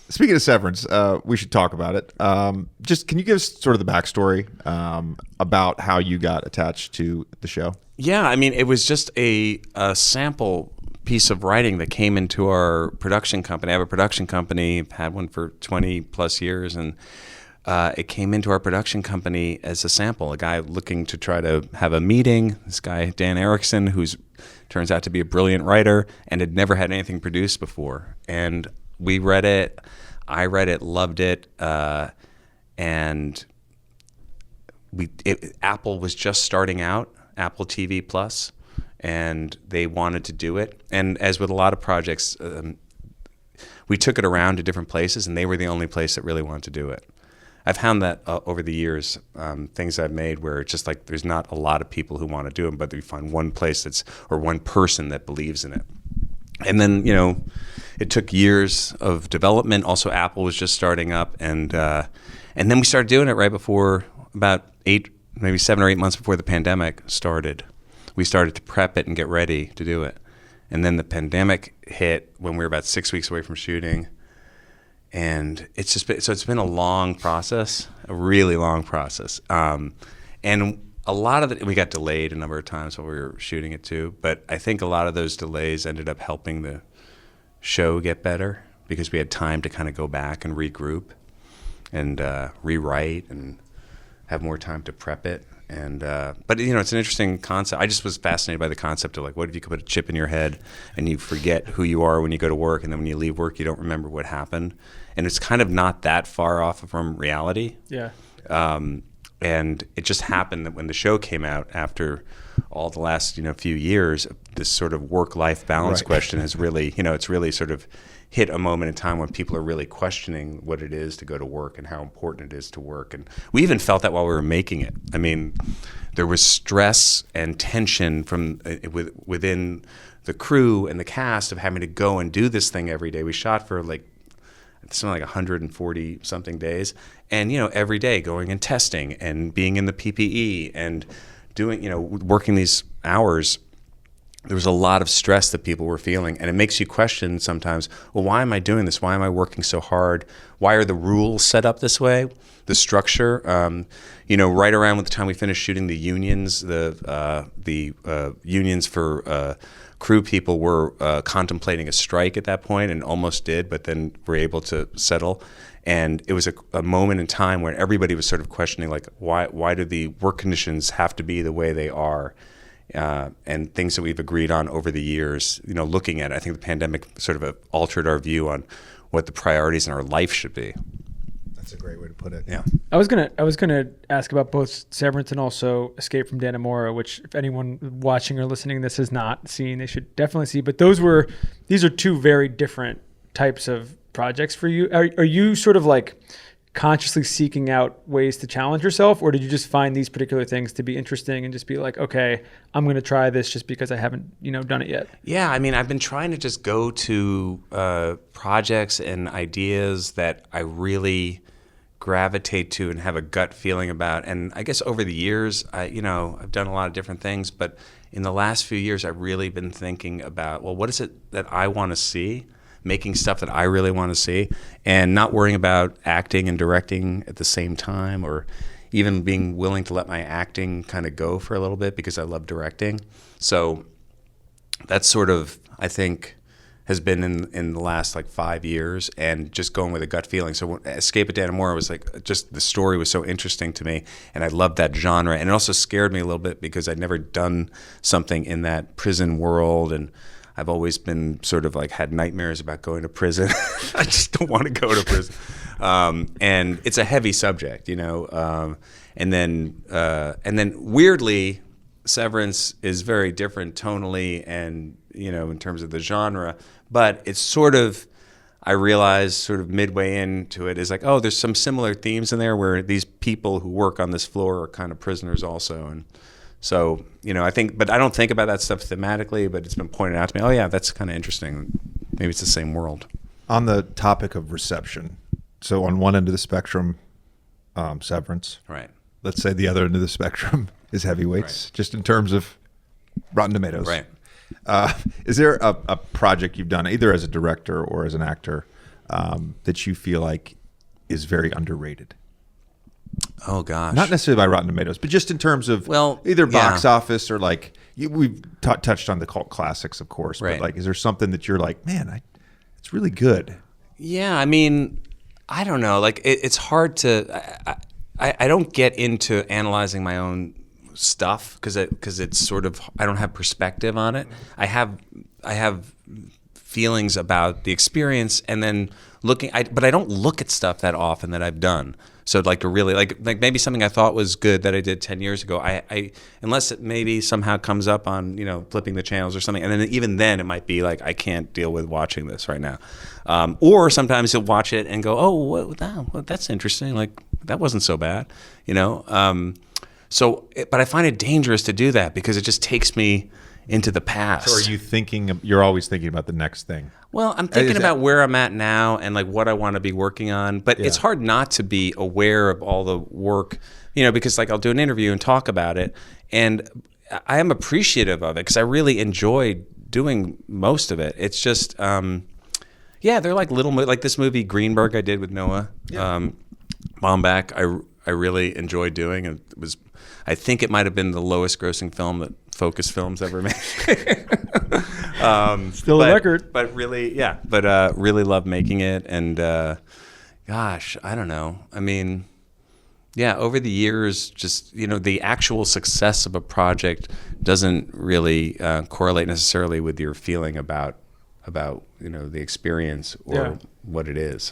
Speaking of Severance, we should talk about it. Just can you give us sort of the backstory about how you got attached to the show? Yeah, I mean, it was just a sample piece of writing that came into our production company. I have a production company, had one for 20 plus years, and it came into our production company as a sample. A guy looking to try to have a meeting. This guy, Dan Erickson, who's turns out to be a brilliant writer and had never had anything produced before. And we read it. I read it, loved it, and Apple was just starting out, Apple TV Plus, and they wanted to do it. And as with a lot of projects, we took it around to different places, and they were the only place that really wanted to do it. I've found that over the years, things I've made where it's just like there's not a lot of people who want to do them, but we find one place or one person that believes in it. And then, it took years of development. Also, Apple was just starting up, and then we started doing it right before, about 7 or 8 months before the pandemic started. We started to prep it and get ready to do it. And then the pandemic hit when we were about 6 weeks away from shooting. And it's been a long process, a really long process. And a lot of it, we got delayed a number of times while we were shooting it too. But I think a lot of those delays ended up helping the show get better because we had time to kind of go back and regroup and rewrite and have more time to prep it. And but it's an interesting concept. I just was fascinated by the concept of like, what if you could put a chip in your head and you forget who you are when you go to work, and then when you leave work, you don't remember what happened. And it's kind of not that far off from reality. Yeah. And it just happened that when the show came out, after all the last few years, this sort of work-life balance question has really, it's really sort of hit a moment in time when people are really questioning what it is to go to work and how important it is to work. And we even felt that while we were making it. I mean, there was stress and tension from within the crew and the cast of having to go and do this thing every day. We shot for something like 140 something days, and every day going and testing and being in the PPE and doing working these hours. There was a lot of stress that people were feeling, and it makes you question sometimes, well, why am I doing this? Why am I working so hard? Why are the rules set up this way? The structure, right around the time we finished shooting the unions, the unions for crew people were contemplating a strike at that point and almost did, but then were able to settle. And it was a moment in time where everybody was sort of questioning, like, why do the work conditions have to be the way they are? And things that we've agreed on over the years, looking at it. I think the pandemic sort of altered our view on what the priorities in our life should be. That's a great way to put it. Yeah. I was gonna ask about both Severance and also Escape from Dannemora, which if anyone watching or listening this has not seen, they should definitely see. But these are two very different types of projects for you. Are you sort of like consciously seeking out ways to challenge yourself, or did you just find these particular things to be interesting and just be like, okay, I'm going to try this just because I haven't, done it yet? Yeah, I mean, I've been trying to just go to projects and ideas that I really gravitate to and have a gut feeling about. And I guess over the years, I've done a lot of different things, but in the last few years, I've really been thinking about, well, what is it that I want to see? Making stuff that I really want to see, and not worrying about acting and directing at the same time, or even being willing to let my acting kind of go for a little bit because I love directing. So that's sort of, I think, has been in the last 5 years, and just going with a gut feeling. So when Escape at Dannemora was just the story was so interesting to me, and I loved that genre, and it also scared me a little bit because I'd never done something in that prison world, and I've always been sort of had nightmares about going to prison. I just don't want to go to prison. And it's a heavy subject, and then weirdly, Severance is very different tonally and, in terms of the genre, but it's sort of, I realized sort of midway into it is there's some similar themes in there where these people who work on this floor are kind of prisoners also. And so, I think, but I don't think about that stuff thematically, but it's been pointed out to me, oh yeah, that's kind of interesting. Maybe it's the same world. On the topic of reception, so on one end of the spectrum, Severance. Right. Let's say the other end of the spectrum is Heavyweights, right, just in terms of Rotten Tomatoes. Right. Is there a project you've done, either as a director or as an actor, that you feel like is very underrated? Oh gosh. Not necessarily by Rotten Tomatoes, but just in terms of either box office or like we've touched on the cult classics, of course. Right. But like, is there something that you're like, man, it's really good? Yeah, I mean, I don't know. Like, it's hard to. I don't get into analyzing my own stuff because it's sort of, I don't have perspective on it. I have feelings about the experience, and then but I don't look at stuff that often that I've done. So like to really like maybe something I thought was good that I did 10 years ago, I unless it maybe somehow comes up on, flipping the channels or something, and then even then it might be like, I can't deal with watching this right now. Or sometimes you'll watch it and go, oh, that's interesting. Like, that wasn't so bad, but I find it dangerous to do that because it just takes me into the past. So are you thinking, you're always thinking about the next thing? Well, I'm thinking about where I'm at now and like what I want to be working on, but it's hard not to be aware of all the work, because like I'll do an interview and talk about it, and I am appreciative of it because I really enjoy doing most of it. It's just, they're like like this movie Greenberg I did with Noah Baumbach. I really enjoyed doing. It was, I think it might have been the lowest grossing film that Focus Films ever made. Still a record. But really, really loved making it. And gosh, I don't know. I mean, over the years, just, the actual success of a project doesn't really correlate necessarily with your feeling about the experience or what it is.